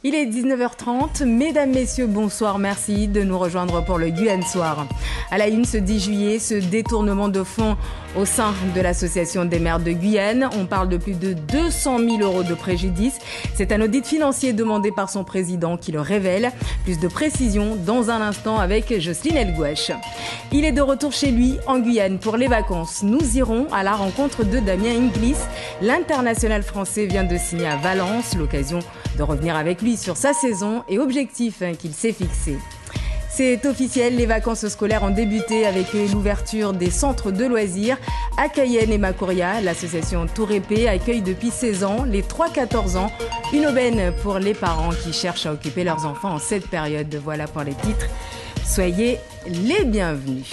Il est 19h30. Mesdames, Messieurs, bonsoir. Merci de nous rejoindre pour le Guyane Soir. À la une, ce 10 juillet, ce détournement de fonds au sein de l'Association des maires de Guyane. On parle de plus de 200 000 € de préjudice. C'est un audit financier demandé par son président qui le révèle. Plus de précisions dans un instant avec Jocelyne Elgouache. Il est de retour chez lui en Guyane pour les vacances. Nous irons à la rencontre de Damien Inglis. L'international français vient de signer à Valence. L'occasion de revenir avec lui sur sa saison et objectifs qu'il s'est fixés. C'est officiel, les vacances scolaires ont débuté avec l'ouverture des centres de loisirs. À Cayenne et Macoria, l'association Tour Épée accueille depuis 16 ans les 3-14 ans. Une aubaine pour les parents qui cherchent à occuper leurs enfants en cette période. Voilà pour les titres. Soyez les bienvenus.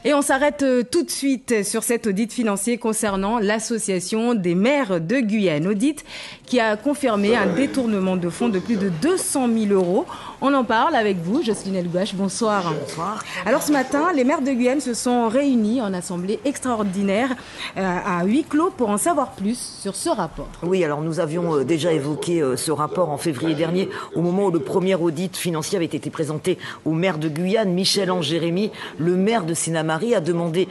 Et on s'arrête tout de suite sur cet audit financier concernant l'Association des maires de Guyane. Audit qui a confirmé un détournement de fonds de plus de 200 000 €. On en parle avec vous, Jocelyne Elgouache. Bonsoir. Bonsoir. Alors ce matin, les maires de Guyane se sont réunis en assemblée extraordinaire à huis clos pour en savoir plus sur ce rapport. Oui, alors nous avions déjà évoqué ce rapport en février dernier, au moment où le premier audit financier avait été présenté au maire de Guyane, Michel-Ange Jérémy, le maire de Sénamarie, a demandé,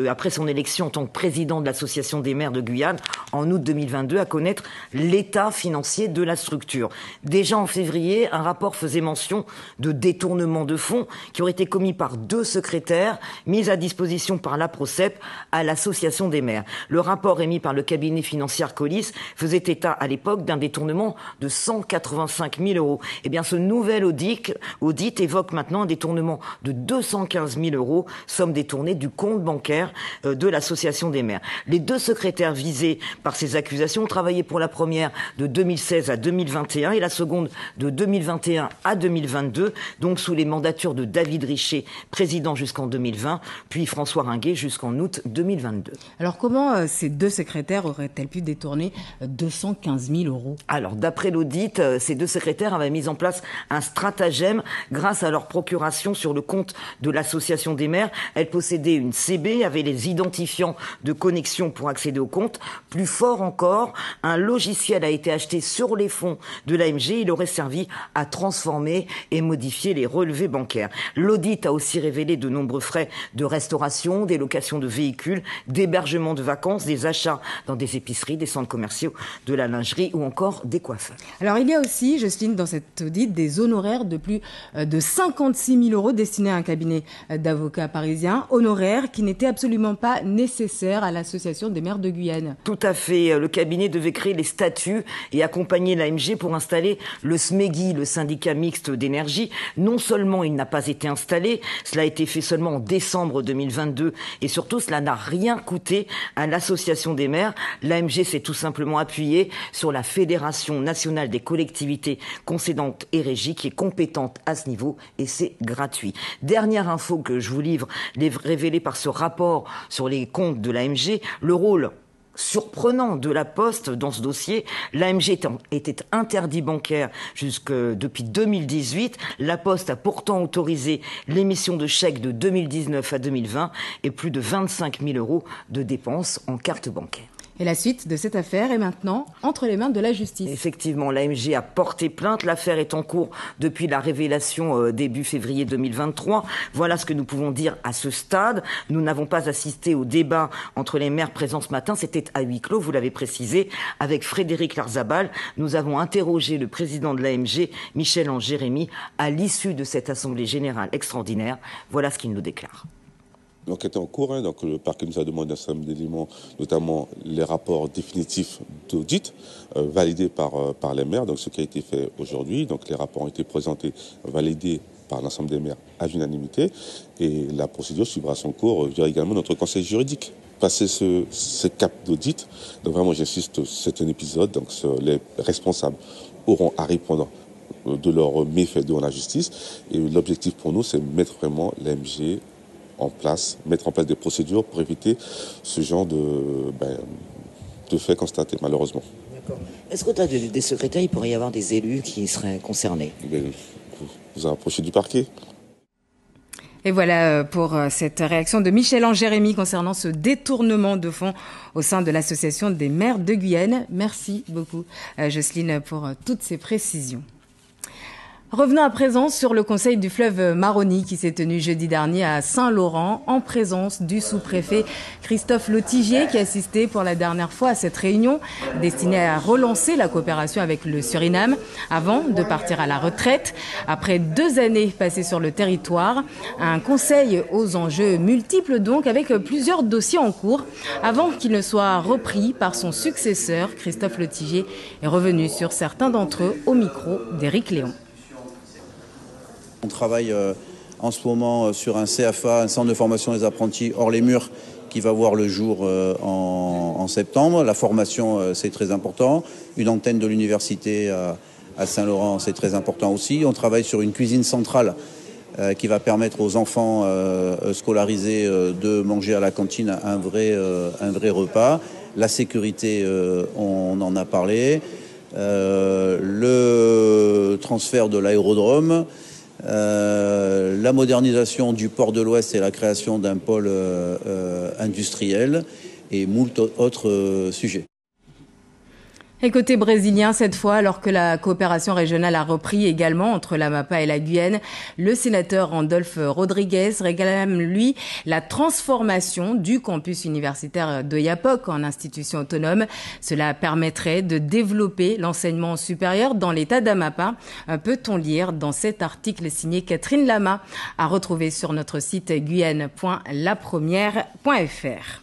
après son élection en tant que président de l'Association des maires de Guyane, en août 2022, à connaître l'état financier de la structure. Déjà en février, un rapport faisait mention de détournement de fonds qui auraient été commis par 2 secrétaires mis à disposition par la PROCEP à l'Association des maires. Le rapport émis par le cabinet financier Colis faisait état à l'époque d'un détournement de 185 000 €. Eh bien, ce nouvel audit évoque maintenant un détournement de 215 000 €, somme détournée du compte bancaire de l'Association des maires. Les 2 secrétaires visés par ces accusations ont travaillé pour la première de 2016 à 2021 et la seconde de 2021 à 2022, donc sous les mandatures de David Richer, président jusqu'en 2020, puis François Ringuet jusqu'en août 2022. Alors comment ces 2 secrétaires auraient-elles pu détourner 215 000 €? Alors d'après l'audit, ces 2 secrétaires avaient mis en place un stratagème grâce à leur procuration sur le compte de l'Association des maires. Elles possédaient une CB, avaient les identifiants de connexion pour accéder au compte. Plus fort encore, un logiciel a été acheté sur les fonds de l'AMG. Il aurait servi à transformer et modifier les relevés bancaires. L'audit a aussi révélé de nombreux frais de restauration, des locations de véhicules, d'hébergement de vacances, des achats dans des épiceries, des centres commerciaux, de la lingerie ou encore des coiffeurs. Alors il y a aussi, Jocelyne, dans cet audit, des honoraires de plus de 56 000 € destinés à un cabinet d'avocats parisiens, honoraires qui n'étaient absolument pas nécessaires à l'Association des maires de Guyane. Tout à fait. Le cabinet devait créer les statuts et accompagner l'AMG pour installer le SMEGI, le syndicat mixte d'énergie. Non seulement il n'a pas été installé, cela a été fait seulement en décembre 2022 et surtout cela n'a rien coûté à l'Association des maires. L'AMG s'est tout simplement appuyé sur la Fédération nationale des collectivités concédantes et régies qui est compétente à ce niveau et c'est gratuit. Dernière info que je vous livre, révélée par ce rapport sur les comptes de l'AMG, le rôle surprenant de la Poste dans ce dossier. L'AMG était interdit bancaire depuis 2018. La Poste a pourtant autorisé l'émission de chèques de 2019 à 2020 et plus de 25 000 € de dépenses en carte bancaire. Et la suite de cette affaire est maintenant entre les mains de la justice. Effectivement, l'AMG a porté plainte. L'affaire est en cours depuis la révélation début février 2023. Voilà ce que nous pouvons dire à ce stade. Nous n'avons pas assisté au débat entre les maires présents ce matin. C'était à huis clos, vous l'avez précisé, avec Frédéric Larzabal. Nous avons interrogé le président de l'AMG, Michel-Ange Jérémy, à l'issue de cette assemblée générale extraordinaire. Voilà ce qu'il nous déclare. L'enquête est en cours, donc le parquet nous a demandé un certain nombre d'éléments, notamment les rapports définitifs d'audit validés par les maires, donc ce qui a été fait aujourd'hui. Donc les rapports ont été présentés, validés par l'ensemble des maires à l'unanimité et la procédure suivra son cours via également notre conseil juridique. Passer ce cap d'audit, donc vraiment j'insiste, c'est un épisode, donc les responsables auront à répondre de leurs méfaits devant la justice et l'objectif pour nous c'est mettre vraiment l'AMG mettre en place des procédures pour éviter ce genre de faits constatés, malheureusement. D'accord. Est-ce qu'au-delà des secrétaires, il pourrait y avoir des élus qui seraient concernés? Vous approchez du parquet. Et voilà pour cette réaction de Michel-Ange Jérémy concernant ce détournement de fonds au sein de l'Association des maires de Guyane. Merci beaucoup, Jocelyne, pour toutes ces précisions. Revenons à présent sur le conseil du fleuve Maroni qui s'est tenu jeudi dernier à Saint-Laurent en présence du sous-préfet Christophe Lottigier qui assistait pour la dernière fois à cette réunion destinée à relancer la coopération avec le Suriname avant de partir à la retraite. Après 2 années passées sur le territoire, un conseil aux enjeux multiples donc avec plusieurs dossiers en cours avant qu'il ne soit repris par son successeur. Christophe Lottigier est revenu sur certains d'entre eux au micro d'Éric Léon. On travaille en ce moment sur un CFA, un centre de formation des apprentis hors les murs, qui va voir le jour en septembre. La formation, c'est très important. Une antenne de l'université à Saint-Laurent, c'est très important aussi. On travaille sur une cuisine centrale qui va permettre aux enfants scolarisés de manger à la cantine un vrai repas. La sécurité, on en a parlé. Le transfert de l'aérodrome. La modernisation du port de l'Ouest et la création d'un pôle industriel et moult autres sujets. Et côté brésilien, cette fois, alors que la coopération régionale a repris également entre l'Amapá et la Guyane, le sénateur Randolph Rodrigues réclame, lui, la transformation du campus universitaire de Yapock en institution autonome. Cela permettrait de développer l'enseignement supérieur dans l'état d'Amapá. Peut-on lire dans cet article signé Catherine Lama, à retrouver sur notre site guyane.lapremière.fr.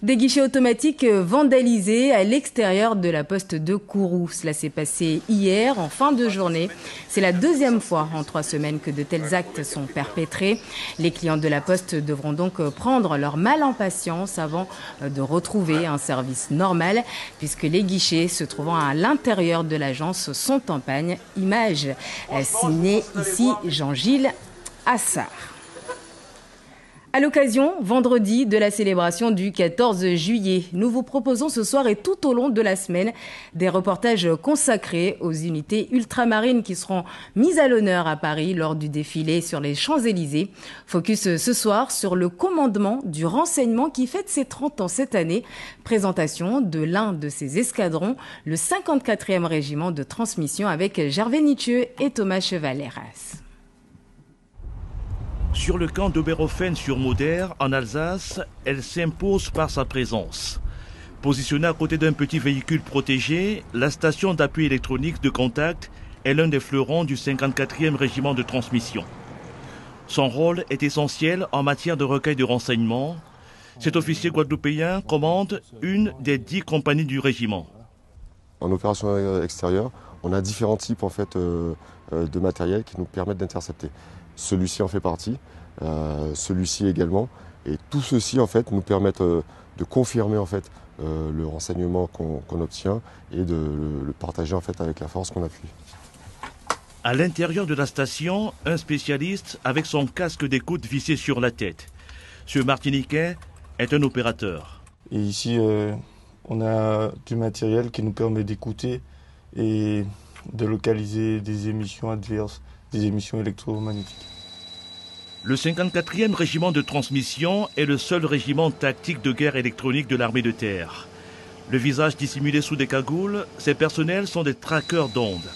Des guichets automatiques vandalisés à l'extérieur de la poste de Kourou. Cela s'est passé hier, en fin de journée. C'est la 2e fois en 3 semaines que de tels actes sont perpétrés. Les clients de la poste devront donc prendre leur mal en patience avant de retrouver un service normal, puisque les guichets se trouvant à l'intérieur de l'agence sont en panne. Image signée ici Jean-Gilles Assard. À l'occasion, vendredi, de la célébration du 14 juillet, nous vous proposons ce soir et tout au long de la semaine des reportages consacrés aux unités ultramarines qui seront mises à l'honneur à Paris lors du défilé sur les Champs-Élysées. Focus ce soir sur le commandement du renseignement qui fête ses 30 ans cette année. Présentation de l'un de ses escadrons, le 54e régiment de transmission avec Gervais Nitscheux et Thomas Chevaleras. Sur le camp d'Oberhofen-sur-Moder, en Alsace, elle s'impose par sa présence. Positionnée à côté d'un petit véhicule protégé, la station d'appui électronique de contact est l'un des fleurons du 54e régiment de transmission. Son rôle est essentiel en matière de recueil de renseignements. Cet officier guadeloupéen commande une des 10 compagnies du régiment. En opération extérieure, on a différents types en fait, de matériel qui nous permettent d'intercepter. Celui-ci en fait partie, celui-ci également, et tout ceci en fait nous permettent de confirmer en fait le renseignement qu'on obtient et de le partager en fait avec la force qu'on appuie. À l'intérieur de la station, un spécialiste avec son casque d'écoute vissé sur la tête. Ce Martiniquais est un opérateur. Et ici, on a du matériel qui nous permet d'écouter et de localiser des émissions adverses, des émissions électromagnétiques. Le 54e régiment de transmission est le seul régiment tactique de guerre électronique de l'armée de terre. Le visage dissimulé sous des cagoules, ces personnels sont des traqueurs d'ondes.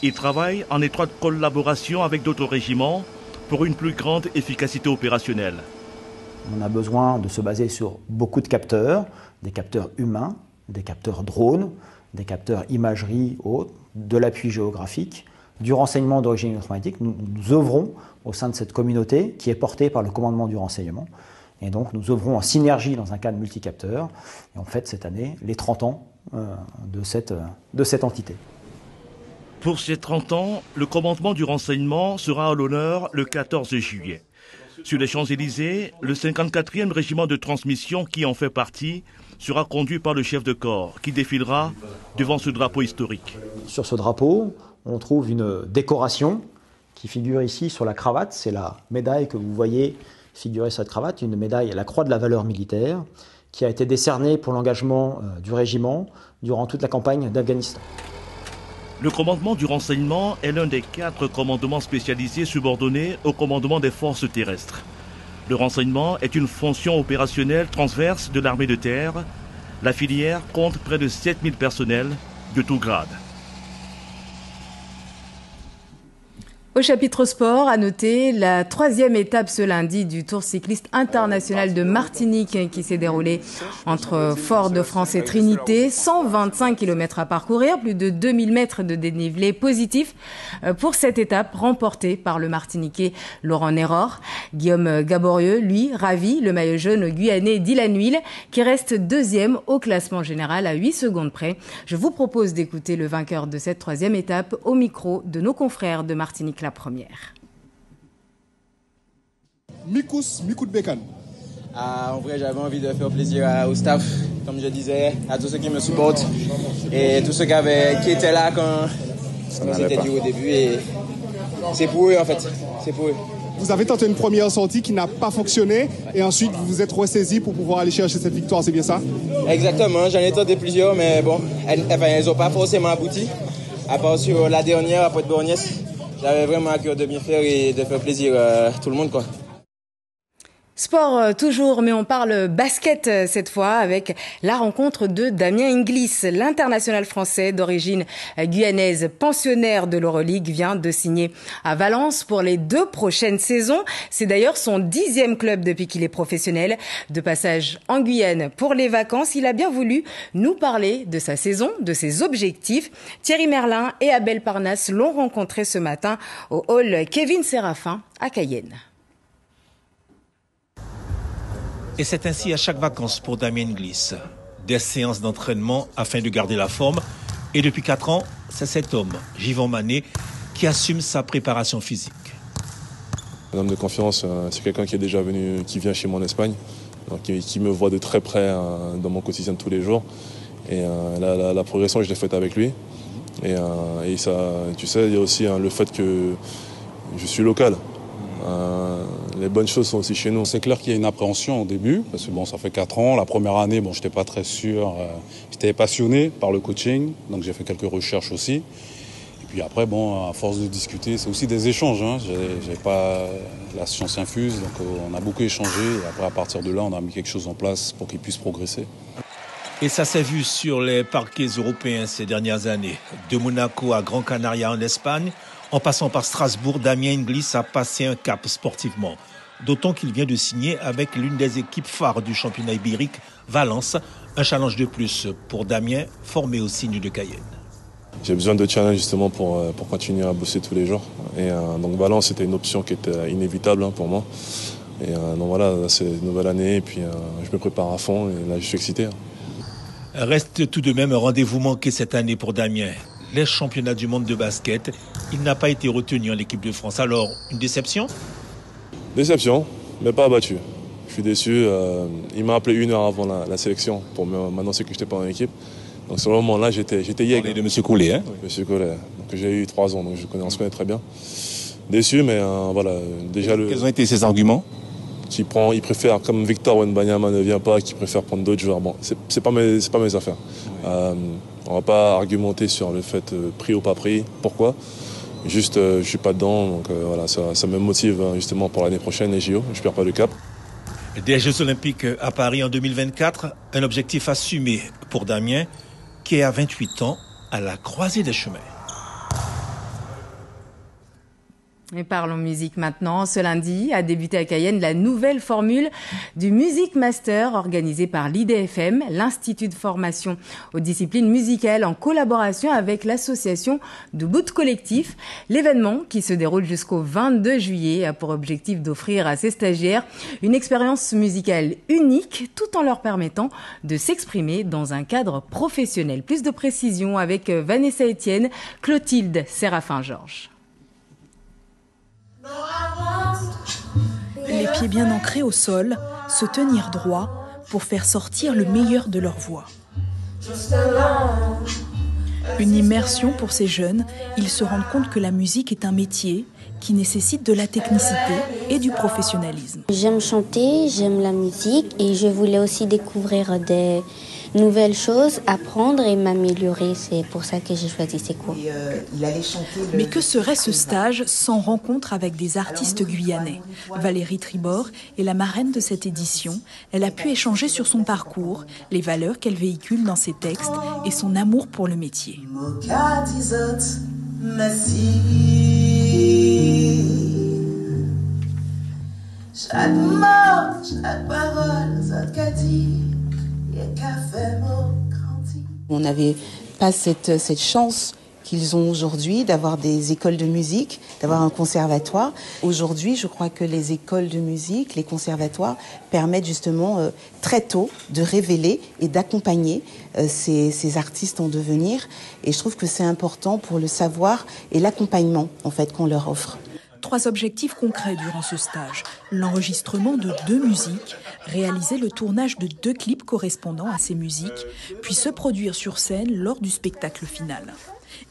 Ils travaillent en étroite collaboration avec d'autres régiments pour une plus grande efficacité opérationnelle. On a besoin de se baser sur beaucoup de capteurs, des capteurs humains, des capteurs drones, des capteurs imagerie haute, de l'appui géographique, du renseignement d'origine informatique. Nous œuvrons au sein de cette communauté qui est portée par le commandement du renseignement. Et donc nous œuvrons en synergie dans un cadre multicapteur. Et on fête cette année les 30 ans de cette entité. Pour ces 30 ans, le commandement du renseignement sera à l'honneur le 14 juillet. Sur les Champs-Élysées, le 54e régiment de transmission qui en fait partie sera conduit par le chef de corps qui défilera devant ce drapeau historique. Sur ce drapeau, on trouve une décoration qui figure ici sur la cravate. C'est la médaille que vous voyez figurer sur cette cravate, une médaille à la Croix de la valeur militaire qui a été décernée pour l'engagement du régiment durant toute la campagne d'Afghanistan. Le commandement du renseignement est l'un des 4 commandements spécialisés subordonnés au commandement des forces terrestres. Le renseignement est une fonction opérationnelle transverse de l'armée de terre. La filière compte près de 7000 personnels de tout grade. Au chapitre sport, à noter la 3e étape ce lundi du Tour cycliste international de Martinique qui s'est déroulé entre Fort-de-France et Trinité. 125 km à parcourir, plus de 2000 mètres de dénivelé positif pour cette étape remportée par le Martiniquais Laurent Néror. Guillaume Gaborieux, lui, ravit le maillot jaune guyanais Dylan Huil qui reste 2e au classement général à 8 secondes près. Je vous propose d'écouter le vainqueur de cette 3e étape au micro de nos confrères de Martinique la première. Mikout Bécan. En vrai, j'avais envie de faire plaisir au staff, comme je disais, à tous ceux qui me supportent et tous ceux qui étaient là quand c'était dit au début. Et c'est pour eux en fait, c'est pour eux. Vous avez tenté une première sortie qui n'a pas fonctionné et ensuite vous vous êtes ressaisi pour pouvoir aller chercher cette victoire, c'est bien ça? Exactement, j'en ai tenté plusieurs, mais bon, elles n'ont pas forcément abouti. À part sur la dernière, à Pointe-Borgnesse. J'avais vraiment à cœur de bien faire et de faire plaisir à tout le monde, quoi. Sport toujours, mais on parle basket cette fois avec la rencontre de Damien Inglis. L'international français d'origine guyanaise, pensionnaire de l'Euroleague, vient de signer à Valence pour les 2 prochaines saisons. C'est d'ailleurs son 10e club depuis qu'il est professionnel. De passage en Guyane pour les vacances, il a bien voulu nous parler de sa saison, de ses objectifs. Thierry Merlin et Abel Parnasse l'ont rencontré ce matin au hall Kevin Séraphin à Cayenne. Et c'est ainsi à chaque vacances pour Damien Inglis. Des séances d'entraînement afin de garder la forme. Et depuis 4 ans, c'est cet homme, Yvan Manet, qui assume sa préparation physique. Un homme de confiance, c'est quelqu'un qui est déjà venu, qui vient chez moi en Espagne, donc qui me voit de très près dans mon quotidien de tous les jours. Et la progression, je l'ai faite avec lui. Et ça, tu sais, il y a aussi le fait que je suis local. Les bonnes choses sont aussi chez nous. C'est clair qu'il y a une appréhension au début, parce que bon, ça fait 4 ans. La première année, bon, je n'étais pas très sûr. J'étais passionné par le coaching, donc j'ai fait quelques recherches aussi. Et puis après, bon, à force de discuter, c'est aussi des échanges. Hein. J'ai pas la science infuse, donc on a beaucoup échangé. Et après, à partir de là, on a mis quelque chose en place pour qu'il puisse progresser. Et ça s'est vu sur les parquets européens ces dernières années. De Monaco à Gran Canaria en Espagne, en passant par Strasbourg, Damien Inglis a passé un cap sportivement. D'autant qu'il vient de signer avec l'une des équipes phares du championnat ibérique, Valence. Un challenge de plus pour Damien, formé au signe de Cayenne. J'ai besoin de challenge justement pour continuer à bosser tous les jours. Et donc Valence, c'était une option qui était inévitable pour moi. Et donc voilà, c'est une nouvelle année et puis je me prépare à fond et là je suis excité. Reste tout de même un rendez-vous manqué cette année pour Damien. Les championnats du monde de basket, il n'a pas été retenu en équipe de France. Alors, une déception? Déception, mais pas abattu. Je suis déçu. Il m'a appelé 1 heure avant la sélection pour m'annoncer que je n'étais pas en équipe. Donc, sur le moment-là, j'étais yeg. On est de M. Collet, hein? Oui, M. Collet. Donc, j'ai eu 3 ans, donc on se connaît très bien. Déçu, mais voilà. Déjà Quels ont été ses arguments? Il préfère, comme Victor Wembanyama ne vient pas, qu'il préfère prendre d'autres joueurs. Bon, c'est pas mes affaires. On va pas argumenter sur le fait pris ou pas pris. Pourquoi? Juste, je suis pas dedans, donc voilà, ça me motive justement pour l'année prochaine, les JO. Je perds pas le cap. Des Jeux Olympiques à Paris en 2024, un objectif assumé pour Damien, qui est à 28 ans, à la croisée des chemins. Et parlons musique maintenant. Ce lundi a débuté à Cayenne la nouvelle formule du Music Master organisée par l'IDFM, l'Institut de formation aux disciplines musicales, en collaboration avec l'association de Boot Collectif. L'événement, qui se déroule jusqu'au 22 juillet, a pour objectif d'offrir à ses stagiaires une expérience musicale unique, tout en leur permettant de s'exprimer dans un cadre professionnel. Plus de précisions avec Vanessa Etienne, Clotilde Séraphin-Georges. Les pieds bien ancrés au sol, se tenir droit pour faire sortir le meilleur de leur voix. Une immersion pour ces jeunes, ils se rendent compte que la musique est un métier qui nécessite de la technicité et du professionnalisme. J'aime chanter, j'aime la musique et je voulais aussi découvrir des nouvelles choses, apprendre et m'améliorer. C'est pour ça que j'ai choisi ces cours. Mais que serait ce stage sans rencontre avec des artistes guyanais? Valérie Tribord est la marraine de cette édition. Elle a pu échanger sur son parcours, les valeurs qu'elle véhicule dans ses textes et son amour pour le métier. Chaque mot, chaque parole, ça qu'a dit, y a qu'à faire grandi. On n'avait pas cette chance qu'ils ont aujourd'hui d'avoir des écoles de musique, d'avoir un conservatoire. Aujourd'hui, je crois que les écoles de musique, les conservatoires permettent justement très tôt de révéler et d'accompagner ces artistes en devenir. Et je trouve que c'est important pour le savoir et l'accompagnement en fait qu'on leur offre. 3 objectifs concrets durant ce stage. L'enregistrement de 2 musiques, réaliser le tournage de 2 clips correspondant à ces musiques, puis se produire sur scène lors du spectacle final.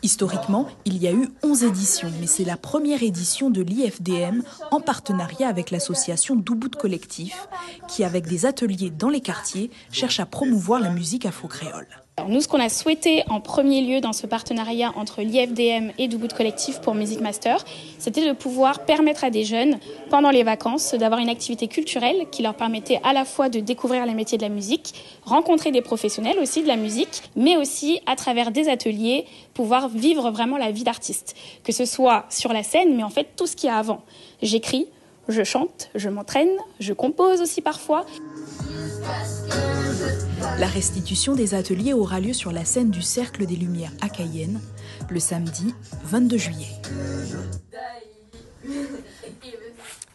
Historiquement, il y a eu 11 éditions, mais c'est la première édition de l'IFDM en partenariat avec l'association Doubout Collectif, qui, avec des ateliers dans les quartiers, cherche à promouvoir la musique afro-créole. Alors nous, ce qu'on a souhaité en premier lieu dans ce partenariat entre l'IFDM et Doubout Collectif pour Music Master, c'était de pouvoir permettre à des jeunes, pendant les vacances, d'avoir une activité culturelle qui leur permettait à la fois de découvrir les métiers de la musique, rencontrer des professionnels aussi de la musique, mais aussi, à travers des ateliers, pouvoir vivre vraiment la vie d'artiste. Que ce soit sur la scène, mais en fait tout ce qu'il y a avant. J'écris, je chante, je m'entraîne, je compose aussi parfois. La restitution des ateliers aura lieu sur la scène du Cercle des Lumières à Cayenne, le samedi 22 juillet.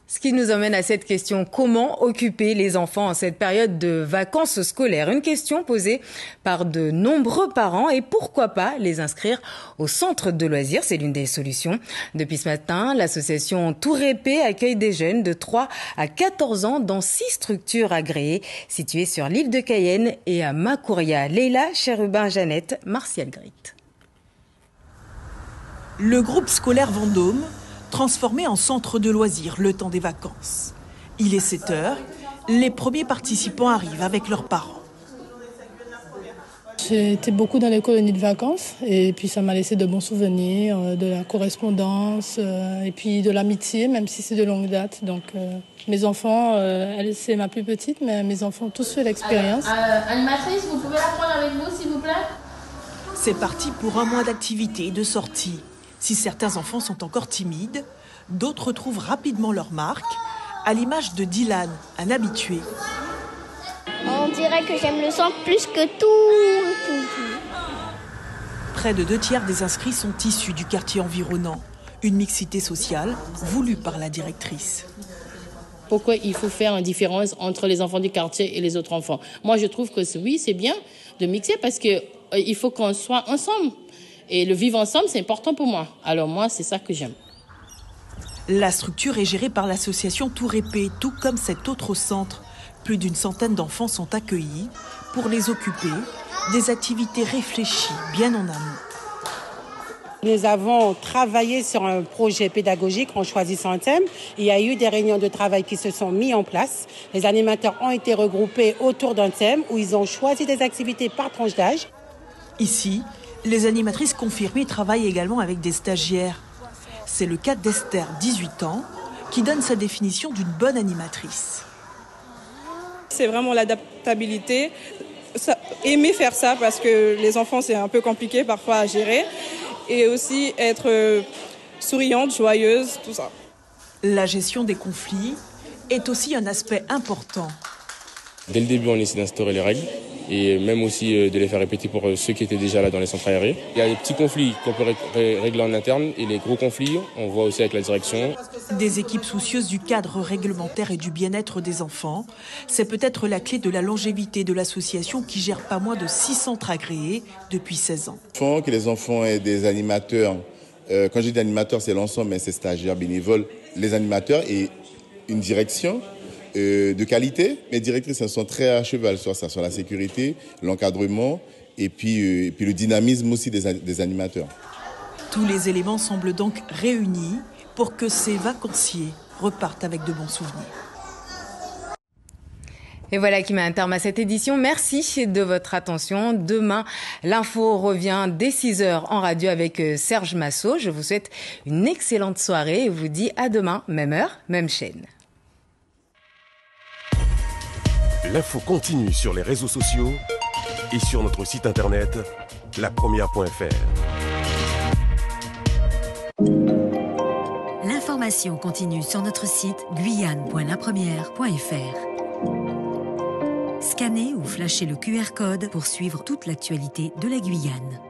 Ce qui nous emmène à cette question, comment occuper les enfants en cette période de vacances scolaires? Une question posée par de nombreux parents et pourquoi pas les inscrire au centre de loisirs, c'est l'une des solutions. Depuis ce matin, l'association Tourépé accueille des jeunes de 3 à 14 ans dans 6 structures agréées situées sur l'île de Cayenne et à Makouria. Leila, Chérubin-Jeannette, Martial Grit. Le groupe scolaire Vendôme, transformé en centre de loisirs le temps des vacances. Il est 7 heures, les premiers participants arrivent avec leurs parents. J'étais beaucoup dans les colonies de vacances et puis ça m'a laissé de bons souvenirs, de la correspondance et puis de l'amitié, même si c'est de longue date. Donc mes enfants, elle c'est ma plus petite, mais mes enfants ont tous fait l'expérience. Animatrice, vous pouvez la prendre avec vous s'il vous plaît? C'est parti pour un mois d'activité et de sortie. Si certains enfants sont encore timides, d'autres trouvent rapidement leur marque, à l'image de Dylan, un habitué. On dirait que j'aime le centre plus que tout. Près de 2/3 des inscrits sont issus du quartier environnant, une mixité sociale voulue par la directrice. Pourquoi il faut faire une différence entre les enfants du quartier et les autres enfants? Moi, je trouve que oui, c'est bien de mixer parce qu'il faut qu'on soit ensemble. Et le vivre ensemble, c'est important pour moi. Alors moi, c'est ça que j'aime. La structure est gérée par l'association Tourépé, tout comme cet autre centre. Plus d'une centaine d'enfants sont accueillis pour les occuper, des activités réfléchies bien en amont. Nous avons travaillé sur un projet pédagogique en choisissant un thème. Il y a eu des réunions de travail qui se sont mises en place. Les animateurs ont été regroupés autour d'un thème où ils ont choisi des activités par tranche d'âge. Ici, les animatrices confirmées travaillent également avec des stagiaires. C'est le cas d'Esther, 18 ans, qui donne sa définition d'une bonne animatrice. C'est vraiment l'adaptabilité, aimer faire ça parce que les enfants c'est un peu compliqué parfois à gérer et aussi être souriante, joyeuse, tout ça. La gestion des conflits est aussi un aspect important. Dès le début, on essaie d'instaurer les règles et même aussi de les faire répéter pour ceux qui étaient déjà là dans les centres aérés. Il y a des petits conflits qu'on peut régler en interne et les gros conflits, on voit aussi avec la direction. Des équipes soucieuses du cadre réglementaire et du bien-être des enfants, c'est peut-être la clé de la longévité de l'association qui gère pas moins de 6 centres agréés depuis 16 ans. Il faut que les enfants aient des animateurs. Quand je dis animateurs, c'est l'ensemble, mais c'est stagiaires, bénévoles, les animateurs et une direction de qualité. Mes directrices, elles sont très à cheval sur ça, sur la sécurité, l'encadrement et puis le dynamisme aussi des animateurs. Tous les éléments semblent donc réunis pour que ces vacanciers repartent avec de bons souvenirs. Et voilà qui met un terme à cette édition. Merci de votre attention. Demain, l'info revient dès 6h en radio avec Serge Massot. Je vous souhaite une excellente soirée et vous dis à demain, même heure, même chaîne. L'info continue sur les réseaux sociaux et sur notre site internet lapremière.fr. L'information continue sur notre site guyane.lapremière.fr. Scannez ou flashez le QR code pour suivre toute l'actualité de la Guyane.